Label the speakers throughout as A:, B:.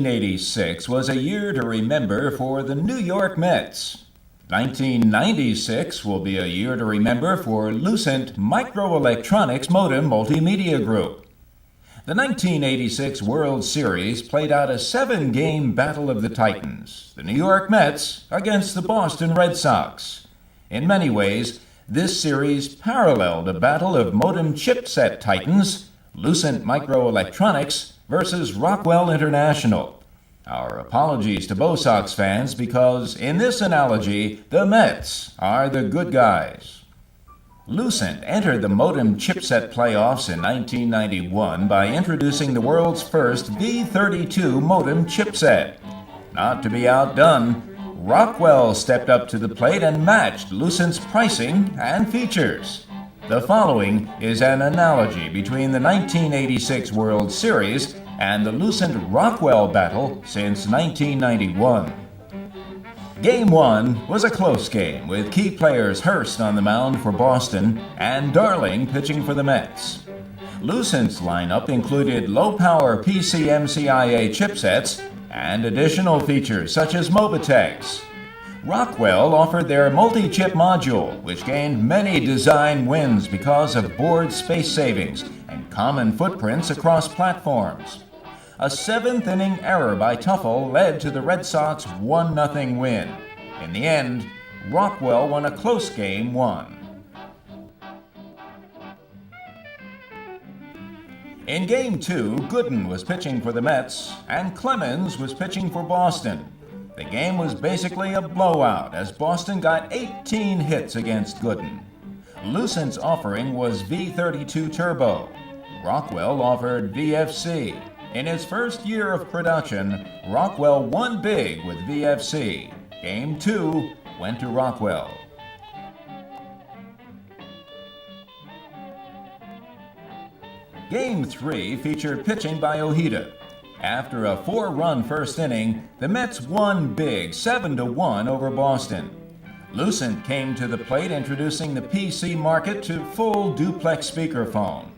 A: 1986 was a year to remember for the New York Mets. 1996 will be a year to remember for Lucent Microelectronics Modem Multimedia Group. The 1986 World Series played out a 7-game battle of the Titans, the New York Mets against the Boston Red Sox. In many ways, this series paralleled a battle of modem chipset titans, Lucent Microelectronics versus Rockwell International. Our apologies to Bo Sox fans because, in this analogy, the Mets are the good guys. Lucent entered the modem chipset playoffs in 1991 by introducing the world's first V32 modem chipset. Not to be outdone, Rockwell stepped up to the plate and matched Lucent's pricing and features. The following is an analogy between the 1986 World Series and the Lucent-Rockwell battle since 1991. Game 1 was a close game, with key players Hurst on the mound for Boston and Darling pitching for the Mets. Lucent's lineup included low-power PCMCIA chipsets and additional features such as Mobitex. Rockwell offered their multi-chip module, which gained many design wins because of board space savings and common footprints across platforms. A 7th-inning error by Tuffle led to the Red Sox 1-0 win. In the end, Rockwell won a close Game 1. In Game 2, Gooden was pitching for the Mets, and Clemens was pitching for Boston. The game was basically a blowout, as Boston got 18 hits against Gooden. Lucent's offering was V32 Turbo. Rockwell offered VFC. In his first year of production, Rockwell won big with VFC. Game 2 went to Rockwell. Game 3 featured pitching by Ojeda. After a 4-run first inning, the Mets won big 7-1 over Boston. Lucent came to the plate introducing the PC market to full duplex speakerphone.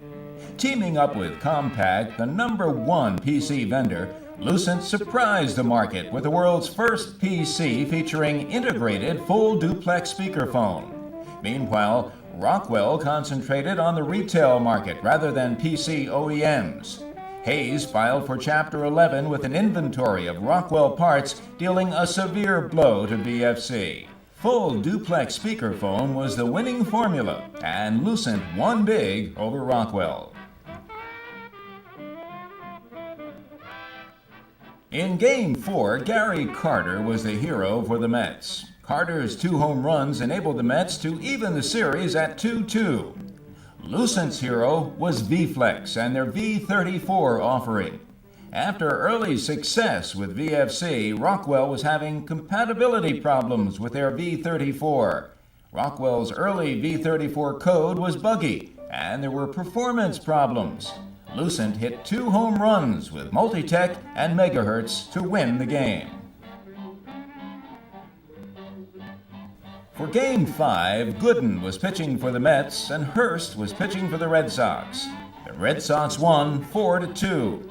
A: Teaming up with Compaq, the #1 PC vendor, Lucent surprised the market with the world's first PC featuring integrated full duplex speakerphone. Meanwhile, Rockwell concentrated on the retail market rather than PC OEMs. Hayes filed for Chapter 11 with an inventory of Rockwell parts, dealing a severe blow to VFC. Full duplex speakerphone was the winning formula, and Lucent won big over Rockwell. In Game 4, Gary Carter was the hero for the Mets. Carter's 2 home runs enabled the Mets to even the series at 2-2. Lucent's hero was V-Flex and their V34 offering. After early success with VFC, Rockwell was having compatibility problems with their V34. Rockwell's early V34 code was buggy, and there were performance problems. Lucent hit 2 home runs with Multitech and Megahertz to win the game. For Game 5, Gooden was pitching for the Mets and Hurst was pitching for the Red Sox. The Red Sox won 4-2.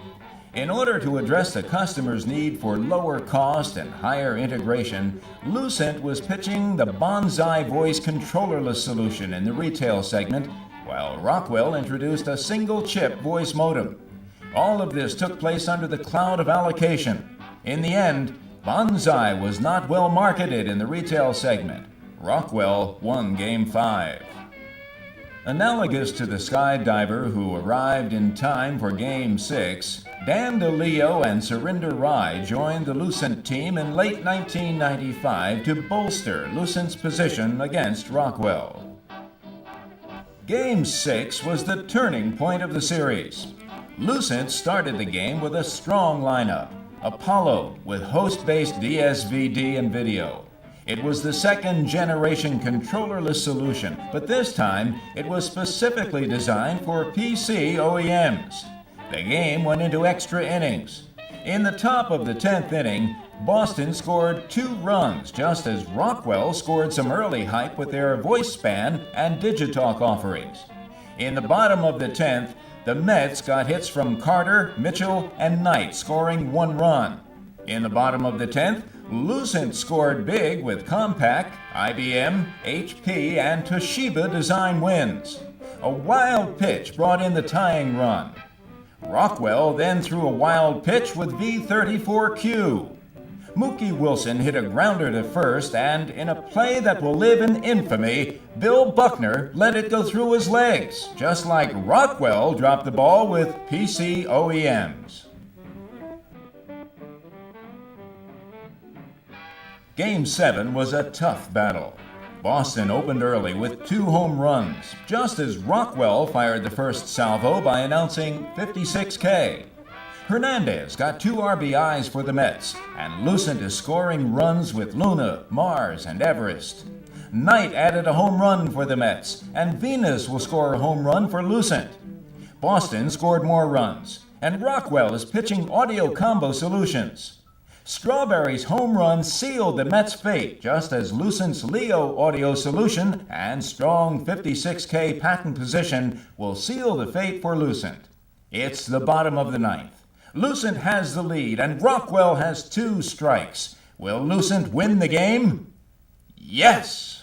A: In order to address the customer's need for lower cost and higher integration, Lucent was pitching the Bonsai voice controllerless solution in the retail segment, while Rockwell introduced a single-chip voice modem. All of this took place under the cloud of allocation. In the end, Bonsai was not well marketed in the retail segment. Rockwell won Game 5. Analogous to the skydiver who arrived in time for Game 6, Dan DeLeo and Surinder Rai joined the Lucent team in late 1995 to bolster Lucent's position against Rockwell. Game 6 was the turning point of the series. Lucent started the game with a strong lineup. Apollo with host-based DSVD and video. It was the second-generation controllerless solution, but this time it was specifically designed for PC OEMs. The game went into extra innings. In the top of the 10th inning, Boston scored 2 runs, just as Rockwell scored some early hype with their voice span and Digitalk offerings. In the bottom of the 10th, The Mets got hits from Carter, Mitchell, and Knight, scoring 1 run. In the bottom of the 10th, Lucent scored big with Compaq, IBM, HP, and Toshiba design wins. A wild pitch brought in the tying run. Rockwell then threw a wild pitch with V34Q. Mookie Wilson hit a grounder to first, and in a play that will live in infamy, Bill Buckner let it go through his legs, just like Rockwell dropped the ball with PC OEMs. Game 7 was a tough battle. Boston opened early with 2 home runs, just as Rockwell fired the first salvo by announcing 56K. Hernandez got 2 RBIs for the Mets, and Lucent is scoring runs with Luna, Mars, and Everest. Knight added a home run for the Mets, and Venus will score a home run for Lucent. Boston scored more runs, and Rockwell is pitching audio combo solutions. Strawberry's home run sealed the Mets' fate, just as Lucent's Leo audio solution and strong 56K patent position will seal the fate for Lucent. It's the bottom of the 9th. Lucent has the lead, and Rockwell has 2 strikes. Will Lucent win the game? Yes!